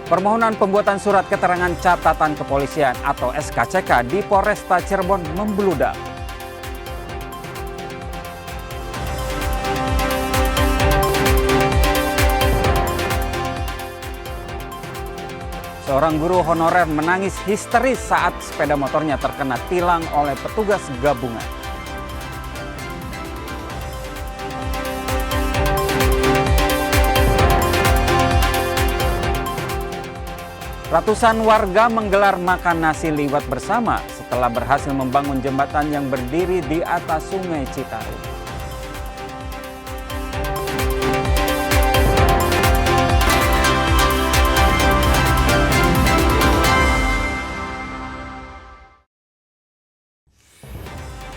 Permohonan pembuatan surat keterangan catatan kepolisian atau SKCK di Polresta Cirebon membludak. Seorang guru honorer menangis histeris saat sepeda motornya terkena tilang oleh petugas gabungan. Ratusan warga menggelar makan nasi liwet bersama setelah berhasil membangun jembatan yang berdiri di atas Sungai Citarum.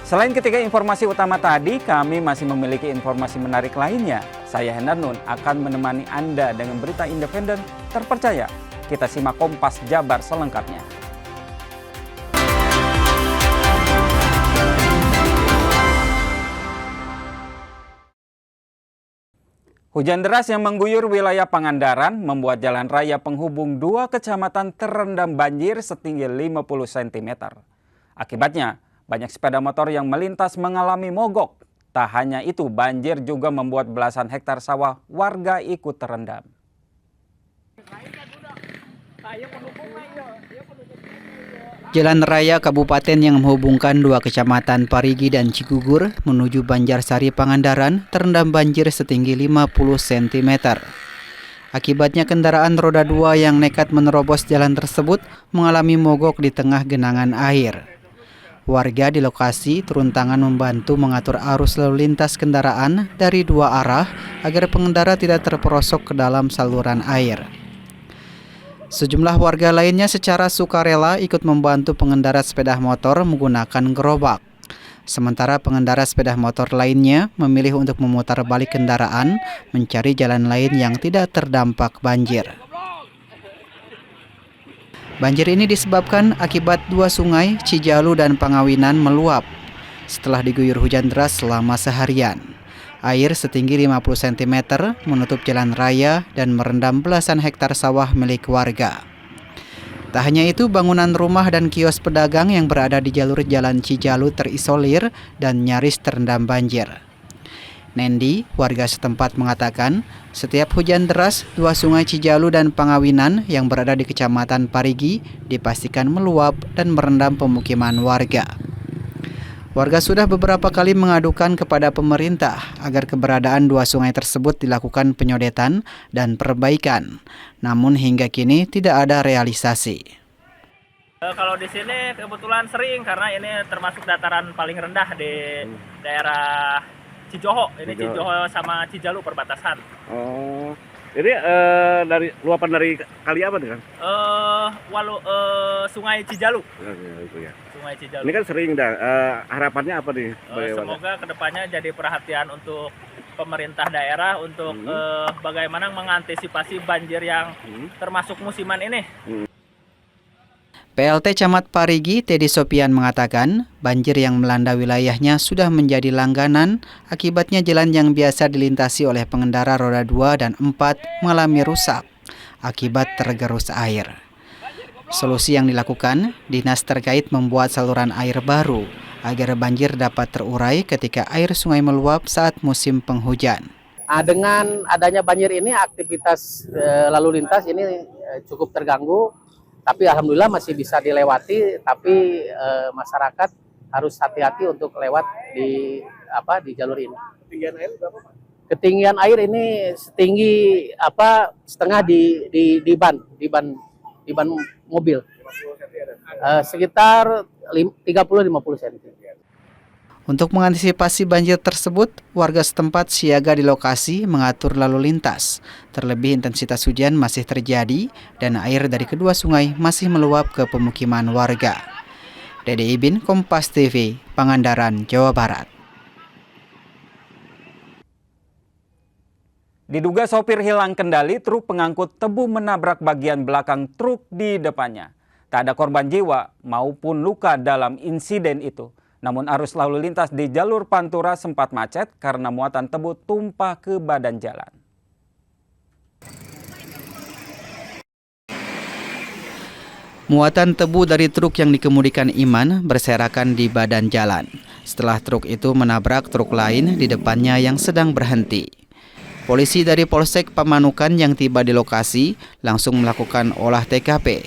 Selain ketiga informasi utama tadi, kami masih memiliki informasi menarik lainnya. Saya Hendar Nun akan menemani Anda dengan berita independen terpercaya. Kita simak Kompas Jabar selengkapnya. Hujan deras yang mengguyur wilayah Pangandaran membuat jalan raya penghubung dua kecamatan terendam banjir setinggi 50 cm. Akibatnya, banyak sepeda motor yang melintas mengalami mogok. Tak hanya itu, banjir juga membuat belasan hektar sawah warga ikut terendam. Jalan raya kabupaten yang menghubungkan dua kecamatan Parigi dan Cigugur menuju Banjarsari Pangandaran terendam banjir setinggi 50 cm. Akibatnya kendaraan roda 2 yang nekat menerobos jalan tersebut mengalami mogok di tengah genangan air. Warga di lokasi turun tangan membantu mengatur arus lalu lintas kendaraan dari dua arah agar pengendara tidak terperosok ke dalam saluran air. Sejumlah warga lainnya secara sukarela ikut membantu pengendara sepeda motor menggunakan gerobak. Sementara pengendara sepeda motor lainnya memilih untuk memutar balik kendaraan mencari jalan lain yang tidak terdampak banjir. Banjir ini disebabkan akibat dua sungai, Cijalu dan Pangawinan meluap setelah diguyur hujan deras selama seharian. Air setinggi 50 cm menutup jalan raya dan merendam belasan hektar sawah milik warga. Tak hanya itu, bangunan rumah dan kios pedagang yang berada di jalur jalan Cijalu terisolir dan nyaris terendam banjir. Nendi, warga setempat mengatakan, setiap hujan deras, dua sungai Cijalu dan Pangawinan yang berada di Kecamatan Parigi dipastikan meluap dan merendam pemukiman warga. Warga sudah beberapa kali mengadukan kepada pemerintah agar keberadaan dua sungai tersebut dilakukan penyodetan dan perbaikan. Namun hingga kini tidak ada realisasi. Kalau di sini kebetulan sering karena ini termasuk dataran paling rendah di daerah Cijoho. Ini Cijoho sama Cijalu perbatasan. Oh, ini dari luapan dari kali apa nih kan? Sungai Cijalu. Ya, itu ya. Sungai Cijalu. Ini kan sering dah. Harapannya apa nih? Semoga kedepannya jadi perhatian untuk pemerintah daerah untuk bagaimana mengantisipasi banjir yang termasuk musiman ini. PLT Camat Parigi, Teddy Sopian mengatakan, banjir yang melanda wilayahnya sudah menjadi langganan, akibatnya jalan yang biasa dilintasi oleh pengendara roda 2 dan 4 mengalami rusak akibat tergerus air. Solusi yang dilakukan, dinas terkait membuat saluran air baru agar banjir dapat terurai ketika air sungai meluap saat musim penghujan. Dengan adanya banjir ini, aktivitas lalu lintas ini cukup terganggu. Tapi alhamdulillah masih bisa dilewati, tapi masyarakat harus hati-hati untuk lewat di jalur ini. Ketinggian air berapa, Pak? Ketinggian air ini setinggi setengah di ban mobil. Sekitar 30-50 cm. Untuk mengantisipasi banjir tersebut, warga setempat siaga di lokasi mengatur lalu lintas. Terlebih intensitas hujan masih terjadi dan air dari kedua sungai masih meluap ke pemukiman warga. Dede Ibin, Kompas TV, Pangandaran, Jawa Barat. Diduga sopir hilang kendali, truk pengangkut tebu menabrak bagian belakang truk di depannya. Tak ada korban jiwa maupun luka dalam insiden itu. Namun arus lalu lintas di jalur Pantura sempat macet karena muatan tebu tumpah ke badan jalan. Muatan tebu dari truk yang dikemudikan Iman berserakan di badan jalan setelah truk itu menabrak truk lain di depannya yang sedang berhenti. Polisi dari Polsek Pamanukan yang tiba di lokasi langsung melakukan olah TKP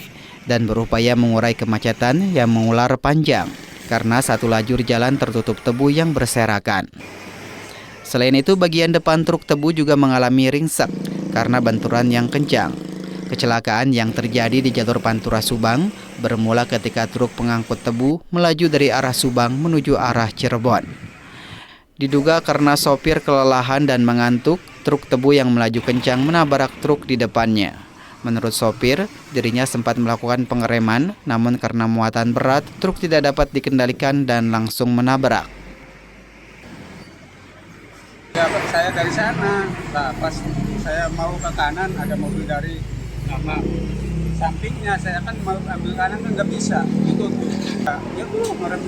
dan berupaya mengurai kemacetan yang mengular panjang karena satu lajur jalan tertutup tebu yang berserakan. Selain itu, bagian depan truk tebu juga mengalami ringsek karena benturan yang kencang. Kecelakaan yang terjadi di jalur Pantura Subang bermula ketika truk pengangkut tebu melaju dari arah Subang menuju arah Cirebon. Diduga karena sopir kelelahan dan mengantuk, truk tebu yang melaju kencang menabrak truk di depannya. Menurut sopir, dirinya sempat melakukan pengereman, namun karena muatan berat, truk tidak dapat dikendalikan dan langsung menabrak. Ya, saya dari sana. Nah, pas saya mau ke kanan, ada mobil dari sampingnya. Saya kan mau ambil kanan kan nggak bisa. Itu tuh. Nah, ya tuh ngerem.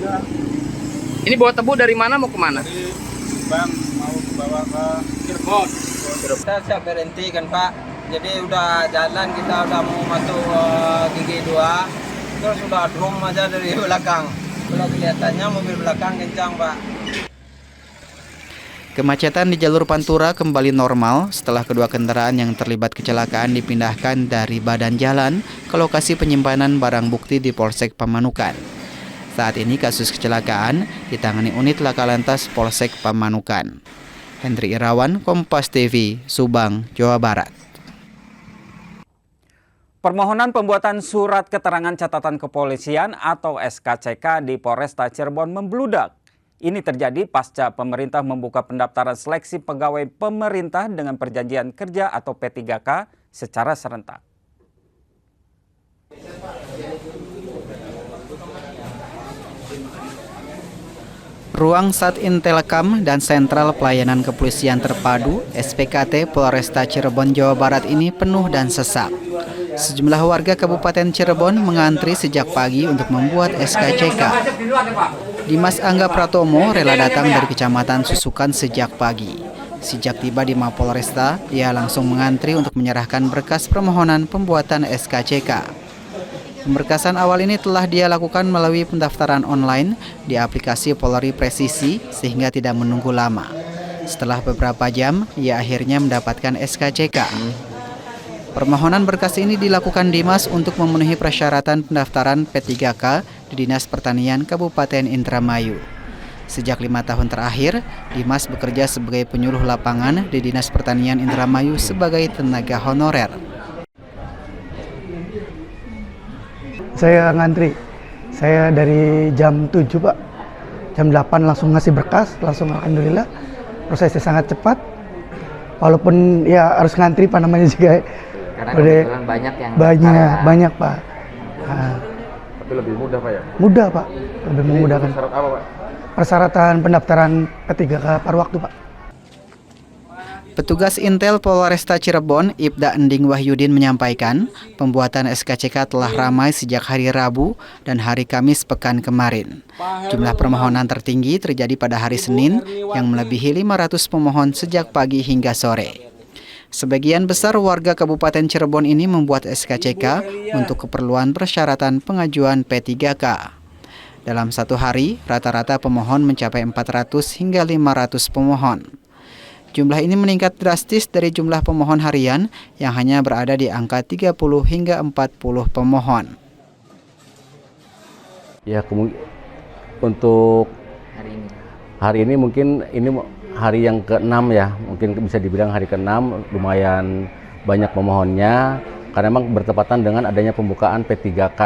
Ini bawa tebu dari mana mau kemana? Dari Subang mau bawa ke Cirebon. Saya berhenti kan Pak, jadi udah jalan, kita udah mau masuk gigi 2, terus udah drum aja dari belakang. Kalau kelihatannya mobil belakang kencang Pak. Kemacetan di jalur Pantura kembali normal setelah kedua kendaraan yang terlibat kecelakaan dipindahkan dari badan jalan ke lokasi penyimpanan barang bukti di Polsek Pamanukan. Saat ini kasus kecelakaan ditangani unit Laka Lantas Polsek Pamanukan. Hendri Irawan, Kompas TV, Subang, Jawa Barat. Permohonan pembuatan surat keterangan catatan kepolisian atau SKCK di Polresta Cirebon membludak. Ini terjadi pasca pemerintah membuka pendaftaran seleksi pegawai pemerintah dengan perjanjian kerja atau P3K secara serentak. Ruang Satintelkam dan Sentral Pelayanan Kepolisian Terpadu (SPKT) Polresta Cirebon, Jawa Barat ini penuh dan sesak. Sejumlah warga Kabupaten Cirebon mengantri sejak pagi untuk membuat SKCK. Dimas Angga Pratomo rela datang dari Kecamatan Susukan sejak pagi. Sejak tiba di Mapolresta, dia langsung mengantri untuk menyerahkan berkas permohonan pembuatan SKCK. Pemberkasan awal ini telah dia lakukan melalui pendaftaran online di aplikasi Polri Presisi sehingga tidak menunggu lama. Setelah beberapa jam, ia akhirnya mendapatkan SKCK. Permohonan berkas ini dilakukan Dimas untuk memenuhi persyaratan pendaftaran P3K di Dinas Pertanian Kabupaten Indramayu. Sejak 5 tahun terakhir, Dimas bekerja sebagai penyuluh lapangan di Dinas Pertanian Indramayu sebagai tenaga honorer. Saya ngantri, saya dari jam 7 Pak, jam 8 langsung ngasih berkas, langsung alhamdulillah prosesnya sangat cepat. Walaupun ya harus ngantri Pak namanya juga. Karena kebetulan banyak yang banyak Pak. Nah, Tapi lebih mudah Pak ya? mudah Pak, lebih memudahkan. Syarat apa Pak? Persyaratan pendaftaran P3K paruh waktu Pak. Petugas Intel Polresta Cirebon, Ibda Ending Wahyudin menyampaikan, pembuatan SKCK telah ramai sejak hari Rabu dan hari Kamis pekan kemarin. Jumlah permohonan tertinggi terjadi pada hari Senin yang melebihi 500 pemohon sejak pagi hingga sore. Sebagian besar warga Kabupaten Cirebon ini membuat SKCK untuk keperluan persyaratan pengajuan P3K. Dalam satu hari, rata-rata pemohon mencapai 400 hingga 500 pemohon. Jumlah ini meningkat drastis dari jumlah pemohon harian yang hanya berada di angka 30 hingga 40 pemohon. Ya, untuk hari ini mungkin ini hari yang ke-6 ya, mungkin bisa dibilang hari ke-6, lumayan banyak pemohonnya karena memang bertepatan dengan adanya pembukaan P3K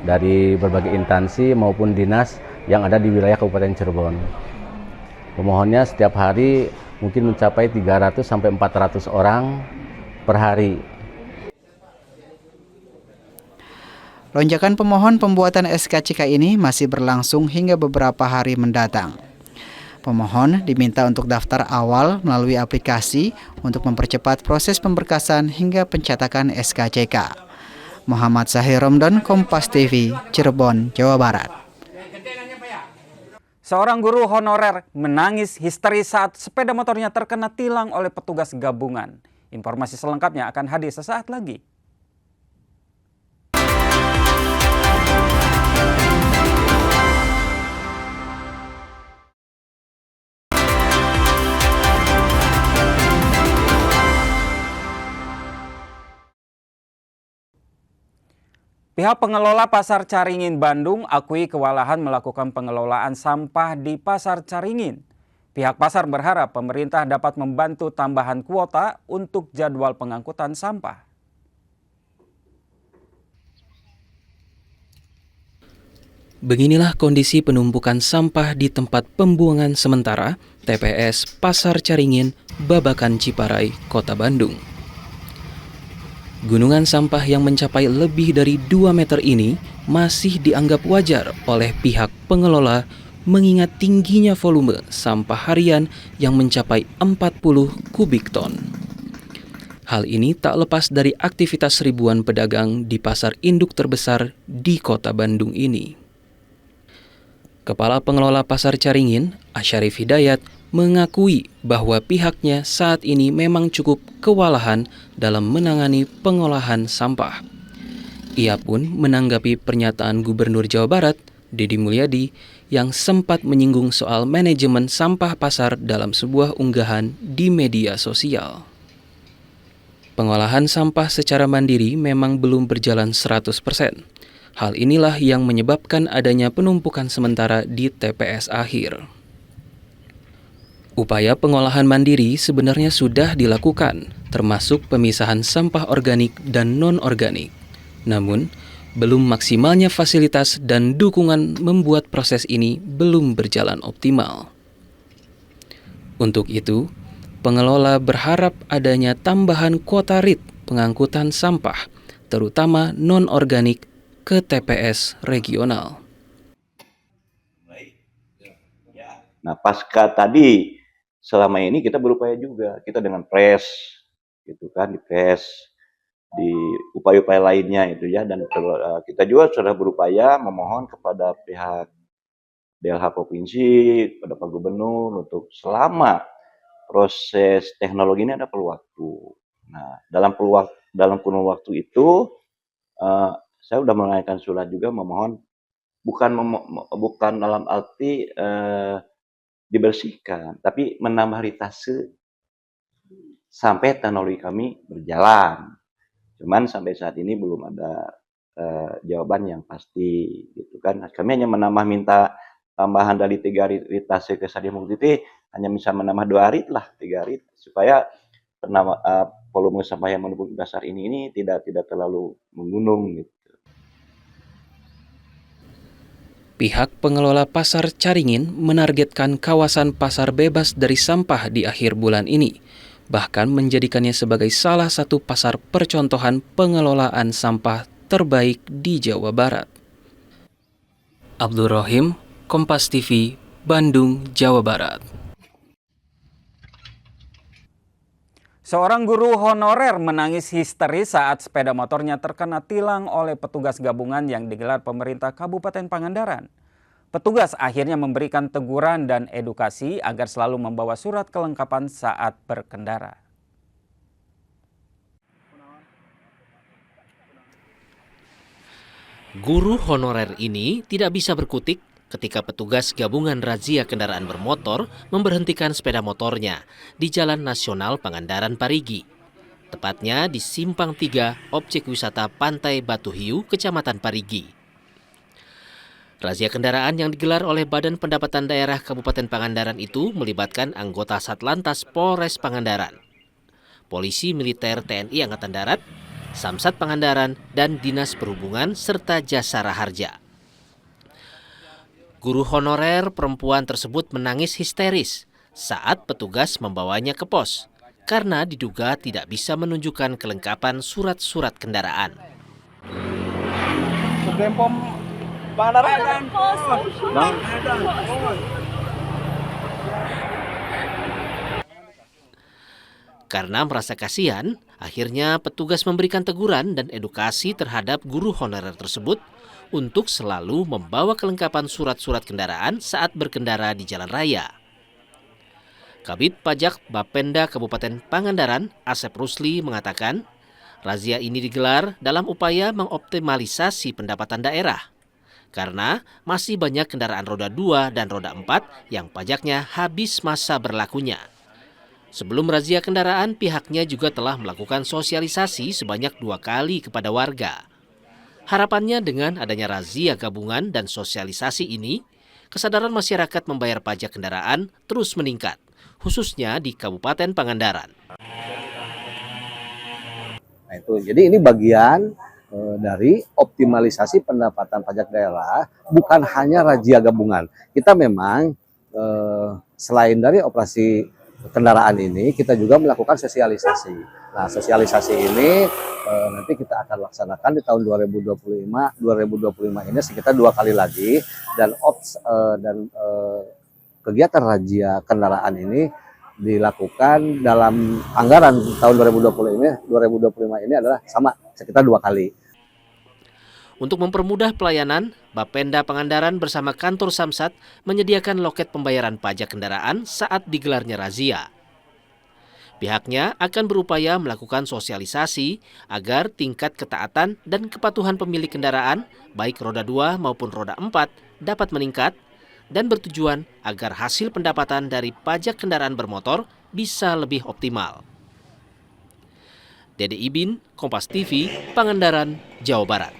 dari berbagai instansi maupun dinas yang ada di wilayah Kabupaten Cirebon. Pemohonnya setiap hari mungkin mencapai 300 sampai 400 orang per hari. Lonjakan pemohon pembuatan SKCK ini masih berlangsung hingga beberapa hari mendatang. Pemohon diminta untuk daftar awal melalui aplikasi untuk mempercepat proses pemberkasan hingga pencetakan SKCK. Muhammad Zahir Romdon, Kompas TV, Cirebon, Jawa Barat. Seorang guru honorer menangis histeris saat sepeda motornya terkena tilang oleh petugas gabungan. Informasi selengkapnya akan hadir sesaat lagi. Pihak pengelola Pasar Caringin Bandung akui kewalahan melakukan pengelolaan sampah di Pasar Caringin. Pihak pasar berharap pemerintah dapat membantu tambahan kuota untuk jadwal pengangkutan sampah. Beginilah kondisi penumpukan sampah di tempat pembuangan sementara TPS Pasar Caringin, Babakan Ciparai, Kota Bandung. Gunungan sampah yang mencapai lebih dari 2 meter ini masih dianggap wajar oleh pihak pengelola mengingat tingginya volume sampah harian yang mencapai 40 kubik ton. Hal ini tak lepas dari aktivitas ribuan pedagang di pasar induk terbesar di Kota Bandung ini. Kepala Pengelola Pasar Caringin, Asyarif Hidayat, mengakui bahwa pihaknya saat ini memang cukup kewalahan dalam menangani pengolahan sampah. Ia pun menanggapi pernyataan Gubernur Jawa Barat, Deddy Mulyadi, yang sempat menyinggung soal manajemen sampah pasar dalam sebuah unggahan di media sosial. Pengolahan sampah secara mandiri memang belum berjalan 100%. Hal inilah yang menyebabkan adanya penumpukan sementara di TPS akhir. Upaya pengolahan mandiri sebenarnya sudah dilakukan, termasuk pemisahan sampah organik dan non-organik. Namun, belum maksimalnya fasilitas dan dukungan membuat proses ini belum berjalan optimal. Untuk itu, pengelola berharap adanya tambahan kuota RIT pengangkutan sampah, terutama non-organik, ke TPS regional. Nah, pasca tadi, selama ini kita berupaya juga, kita dengan press, gitu kan, di press, di upaya-upaya lainnya itu ya, dan kita juga sudah berupaya memohon kepada pihak DLH Provinsi, kepada Pak Gubernur untuk selama proses teknologi ini ada perlu waktu. Nah, dalam kurun waktu itu, saya sudah menanyakan surat juga memohon bukan dalam arti dibersihkan, tapi menambah ritase sampai teknologi kami berjalan. Cuman sampai saat ini belum ada jawaban yang pasti, gitu kan. Kami hanya minta tambahan dari 3 ritase ke Sadia Mukti, hanya bisa menambah 2 rit lah, 3 rit supaya volume sampah yang menumpuk di pasar ini tidak terlalu menggunung, gitu. Pihak pengelola Pasar Caringin menargetkan kawasan pasar bebas dari sampah di akhir bulan ini, bahkan menjadikannya sebagai salah satu pasar percontohan pengelolaan sampah terbaik di Jawa Barat. Abdul Rohim, Kompas TV, Bandung, Jawa Barat. Seorang guru honorer menangis histeris saat sepeda motornya terkena tilang oleh petugas gabungan yang digelar pemerintah Kabupaten Pangandaran. Petugas akhirnya memberikan teguran dan edukasi agar selalu membawa surat kelengkapan saat berkendara. Guru honorer ini tidak bisa berkutik ketika petugas gabungan razia kendaraan bermotor memberhentikan sepeda motornya di Jalan Nasional Pangandaran Parigi. Tepatnya di Simpang 3 Objek Wisata Pantai Batu Hiu, Kecamatan Parigi. Razia kendaraan yang digelar oleh Badan Pendapatan Daerah Kabupaten Pangandaran itu melibatkan anggota Satlantas Polres Pangandaran, Polisi Militer TNI Angkatan Darat, Samsat Pangandaran, dan Dinas Perhubungan serta Jasara Harja. Guru honorer perempuan tersebut menangis histeris saat petugas membawanya ke pos karena diduga tidak bisa menunjukkan kelengkapan surat-surat kendaraan. Karena merasa kasihan, akhirnya petugas memberikan teguran dan edukasi terhadap guru honorer tersebut untuk selalu membawa kelengkapan surat-surat kendaraan saat berkendara di jalan raya. Kabid Pajak Bapenda Kabupaten Pangandaran, Asep Rusli, mengatakan razia ini digelar dalam upaya mengoptimalisasi pendapatan daerah karena masih banyak kendaraan roda 2 dan roda 4 yang pajaknya habis masa berlakunya. Sebelum razia kendaraan, pihaknya juga telah melakukan sosialisasi sebanyak 2 kali kepada warga. Harapannya dengan adanya razia gabungan dan sosialisasi ini, kesadaran masyarakat membayar pajak kendaraan terus meningkat, khususnya di Kabupaten Pangandaran. Nah itu, jadi ini bagian dari optimalisasi pendapatan pajak daerah, bukan hanya razia gabungan. Kita memang selain dari operasi kendaraan ini, kita juga melakukan sosialisasi. Nah, sosialisasi ini nanti kita akan laksanakan di tahun 2025 ini sekitar 2 kali lagi, dan kegiatan razia kendaraan ini dilakukan dalam anggaran tahun 2025 ini adalah sama sekitar 2 kali. Untuk mempermudah pelayanan, Bapenda Pangandaran bersama kantor Samsat menyediakan loket pembayaran pajak kendaraan saat digelarnya razia. Pihaknya akan berupaya melakukan sosialisasi agar tingkat ketaatan dan kepatuhan pemilik kendaraan, baik roda 2 maupun roda 4, dapat meningkat dan bertujuan agar hasil pendapatan dari pajak kendaraan bermotor bisa lebih optimal. Dede Ibin, Kompas TV, Pangandaran, Jawa Barat.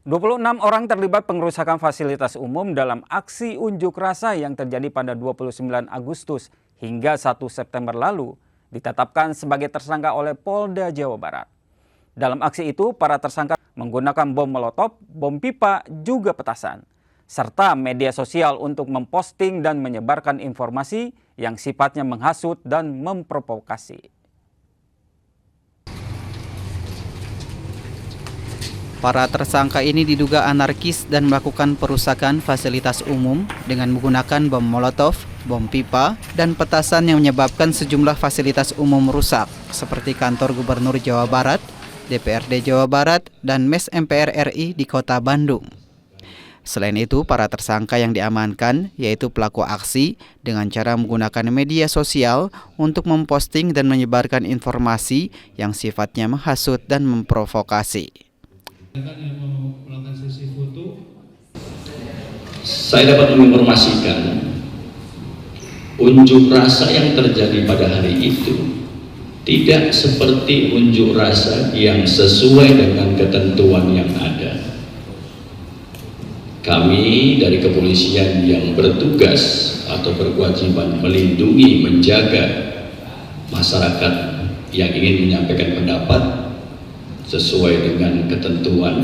26 orang terlibat pengerusakan fasilitas umum dalam aksi unjuk rasa yang terjadi pada 29 Agustus hingga 1 September lalu ditetapkan sebagai tersangka oleh Polda Jawa Barat. Dalam aksi itu, para tersangka menggunakan bom molotov, bom pipa, juga petasan, serta media sosial untuk memposting dan menyebarkan informasi yang sifatnya menghasut dan memprovokasi. Para tersangka ini diduga anarkis dan melakukan perusakan fasilitas umum dengan menggunakan bom molotov, bom pipa, dan petasan yang menyebabkan sejumlah fasilitas umum rusak, seperti kantor Gubernur Jawa Barat, DPRD Jawa Barat, dan MES MPR RI di Kota Bandung. Selain itu, para tersangka yang diamankan yaitu pelaku aksi dengan cara menggunakan media sosial untuk memposting dan menyebarkan informasi yang sifatnya menghasut dan memprovokasi. Saya dapat menginformasikan unjuk rasa yang terjadi pada hari itu tidak seperti unjuk rasa yang sesuai dengan ketentuan yang ada. Kami dari kepolisian yang bertugas atau berkewajiban melindungi, menjaga masyarakat yang ingin menyampaikan pendapat sesuai dengan ketentuan.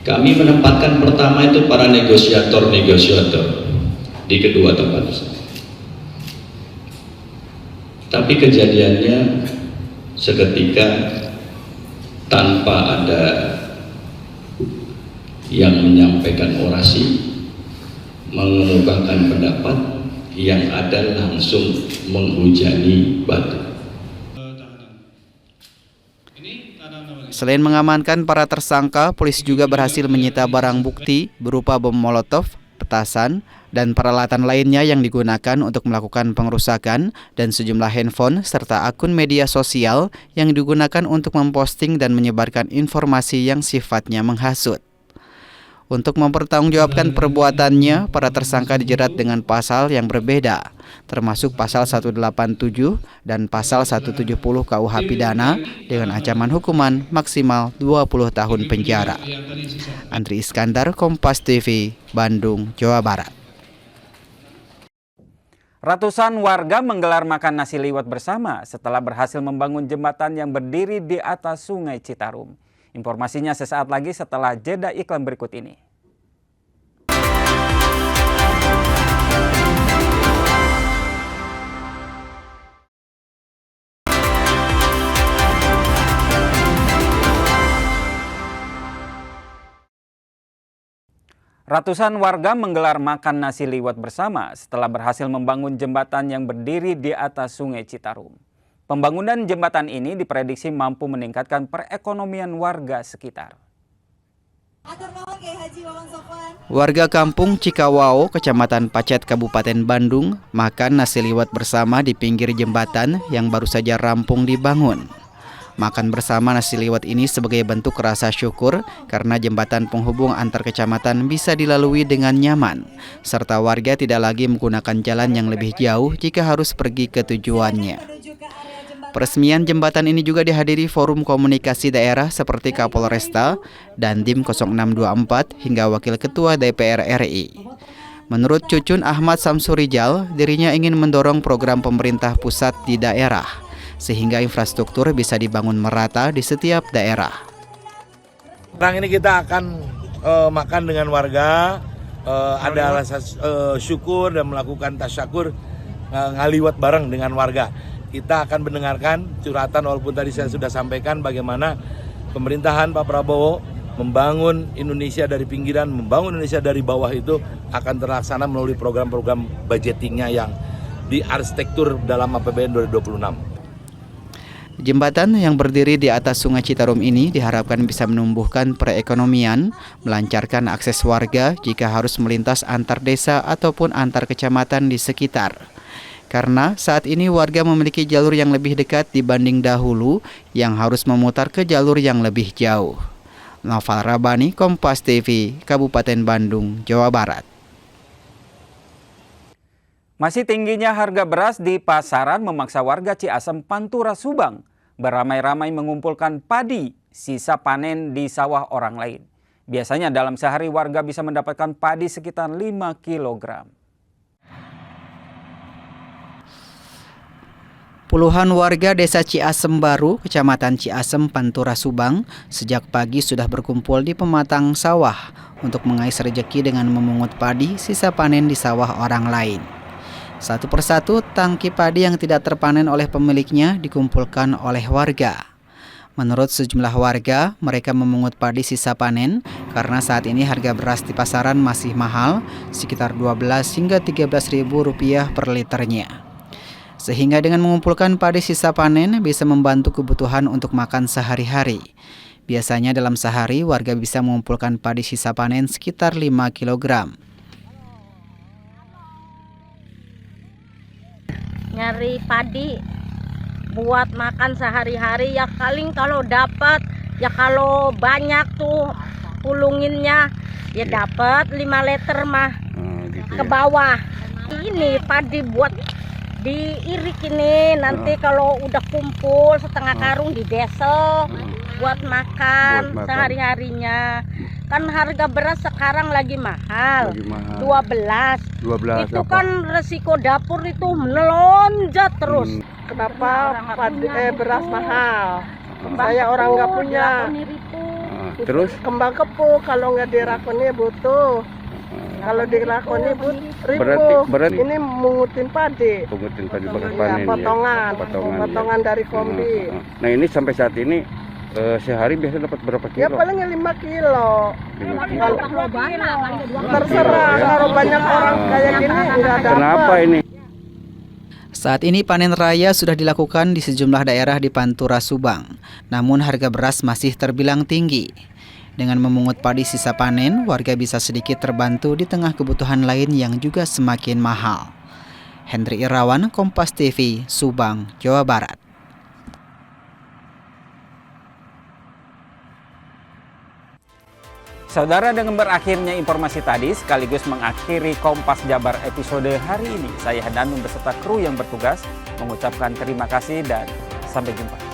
Kami menempatkan pertama itu para negosiator di kedua tempat tersebut. Tapi kejadiannya seketika tanpa ada yang menyampaikan orasi, mengemukakan pendapat, yang ada langsung menghujani batu. Selain mengamankan para tersangka, polisi juga berhasil menyita barang bukti berupa bom molotov, petasan, dan peralatan lainnya yang digunakan untuk melakukan pengerusakan, dan sejumlah handphone serta akun media sosial yang digunakan untuk memposting dan menyebarkan informasi yang sifatnya menghasut. Untuk mempertanggungjawabkan perbuatannya, para tersangka dijerat dengan pasal yang berbeda, termasuk pasal 187 dan pasal 170 KUH Pidana dengan ancaman hukuman maksimal 20 tahun penjara. Andri Iskandar, Kompas TV, Bandung, Jawa Barat. Ratusan warga menggelar makan nasi liwet bersama setelah berhasil membangun jembatan yang berdiri di atas Sungai Citarum. Informasinya sesaat lagi setelah jeda iklan berikut ini. Ratusan warga menggelar makan nasi liwet bersama setelah berhasil membangun jembatan yang berdiri di atas Sungai Citarum. Pembangunan jembatan ini diprediksi mampu meningkatkan perekonomian warga sekitar. Warga kampung Cikawao, Kecamatan Pacet, Kabupaten Bandung, makan nasi liwet bersama di pinggir jembatan yang baru saja rampung dibangun. Makan bersama nasi liwet ini sebagai bentuk rasa syukur karena jembatan penghubung antar kecamatan bisa dilalui dengan nyaman, serta warga tidak lagi menggunakan jalan yang lebih jauh jika harus pergi ke tujuannya. Peresmian jembatan ini juga dihadiri forum komunikasi daerah seperti Kapolresta, Dandim 0624 hingga Wakil Ketua DPR RI. Menurut Cucun Ahmad Samsurijal, dirinya ingin mendorong program pemerintah pusat di daerah, sehingga infrastruktur bisa dibangun merata di setiap daerah. Sekarang ini kita akan makan dengan warga, ada alasan syukur dan melakukan tasyakur ngaliwat bareng dengan warga. Kita akan mendengarkan curhatan, walaupun tadi saya sudah sampaikan bagaimana pemerintahan Pak Prabowo membangun Indonesia dari pinggiran, membangun Indonesia dari bawah itu akan terlaksana melalui program-program budgetingnya yang di arsitektur dalam APBN 2026. Jembatan yang berdiri di atas Sungai Citarum ini diharapkan bisa menumbuhkan perekonomian, melancarkan akses warga jika harus melintas antar desa ataupun antar kecamatan di sekitar. Karena saat ini warga memiliki jalur yang lebih dekat dibanding dahulu yang harus memutar ke jalur yang lebih jauh. Noval Rabani, Kompas TV, Kabupaten Bandung, Jawa Barat. Masih tingginya harga beras di pasaran memaksa warga Ciasem, Pantura, Subang beramai-ramai mengumpulkan padi sisa panen di sawah orang lain. Biasanya dalam sehari warga bisa mendapatkan padi sekitar 5 kg. Puluhan warga desa Ciasem Baru, Kecamatan Ciasem, Pantura, Subang, sejak pagi sudah berkumpul di pematang sawah untuk mengais rejeki dengan memungut padi sisa panen di sawah orang lain. Satu persatu tangki padi yang tidak terpanen oleh pemiliknya dikumpulkan oleh warga. Menurut sejumlah warga, mereka memungut padi sisa panen karena saat ini harga beras di pasaran masih mahal, sekitar 12 hingga 13 ribu rupiah per liternya. Sehingga dengan mengumpulkan padi sisa panen bisa membantu kebutuhan untuk makan sehari-hari. Biasanya dalam sehari warga bisa mengumpulkan padi sisa panen sekitar 5 kg. Nyari padi buat makan sehari-hari ya, paling kalau dapat ya, kalau banyak tuh pulunginnya ya dapat 5 liter mah ke bawah. Ini padi buat diirik ini, nanti kalau udah kumpul setengah karung didesel buat makan sehari-harinya. Kan harga beras sekarang lagi mahal. 12 itu apa? Kan resiko dapur itu melonjak terus. Kenapa beras mahal? Saya orang nggak punya. Terus kembang kepu kalau nggak dirakoni butuh. Kalau dilakoni berarti ini mengutin padi. Mengutin padi bekas panen potongan dari kombi. Nah ini sampai saat ini sehari biasa dapat berapa kilo? Ya paling 5 kilo. Terserah, kalau banyak orang kayak gini nggak dapat. Kenapa ini? Saat ini panen raya sudah dilakukan di sejumlah daerah di Pantura, Subang. Namun harga beras masih terbilang tinggi. Dengan memungut padi sisa panen, warga bisa sedikit terbantu di tengah kebutuhan lain yang juga semakin mahal. Hendri Irawan, Kompas TV, Subang, Jawa Barat. Saudara, dengan berakhirnya informasi tadi sekaligus mengakhiri Kompas Jabar episode hari ini. Saya Danung beserta kru yang bertugas mengucapkan terima kasih dan sampai jumpa.